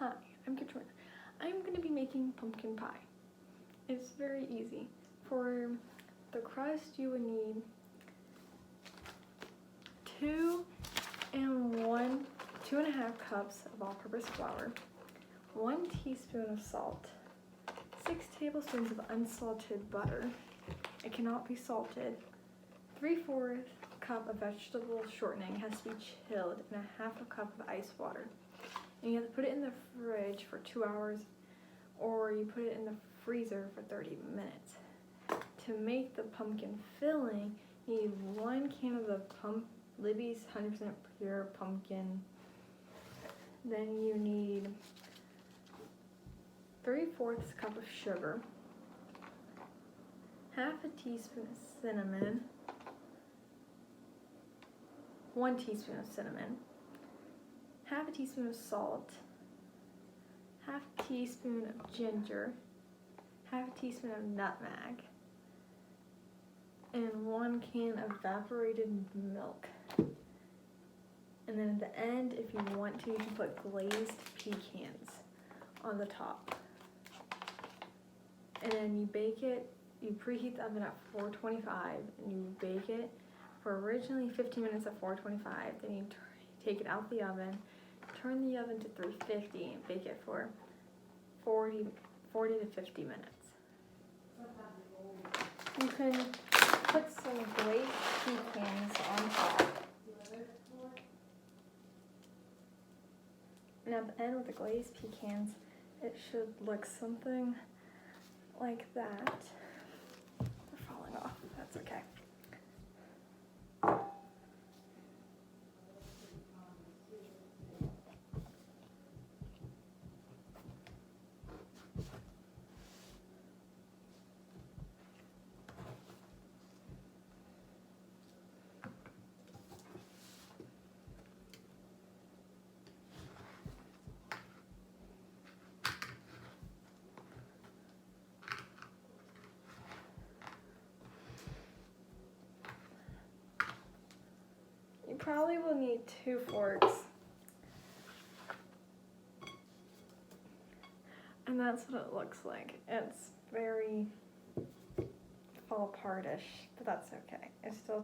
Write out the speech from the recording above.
Hi, I'm Catrina. I'm going to be making pumpkin pie. It's very easy. For the crust, you would need 2.5 cups of all-purpose flour, 1 teaspoon of salt, 6 tablespoons of unsalted butter. It cannot be salted. 3/4 cup of vegetable shortening has to be chilled in 1/2 cup of ice water. And you have to put it in the fridge for 2 hours, or you put it in the freezer for 30 minutes. To make the pumpkin filling, you need 1 can of the Libby's 100% pure pumpkin. Then you need 3/4 cup of sugar, 1/2 teaspoon of cinnamon, 1 teaspoon of cinnamon, 1/2 teaspoon of salt, 1/2 teaspoon of ginger, 1/2 teaspoon of nutmeg, and 1 can of evaporated milk. And then at the end, if you want to, you can put glazed pecans on the top. And then you bake it, you preheat the oven at 425, and you bake it for originally 15 minutes at 425. Then you take it out the oven, turn the oven to 350, and bake it for 40 to 50 minutes. You can put some glazed pecans on top. And at the end with the glazed pecans, it should look something like that. They're falling off, that's okay. You probably will need 2 forks. And that's what it looks like. It's very fall apart-ish, but that's okay. It's still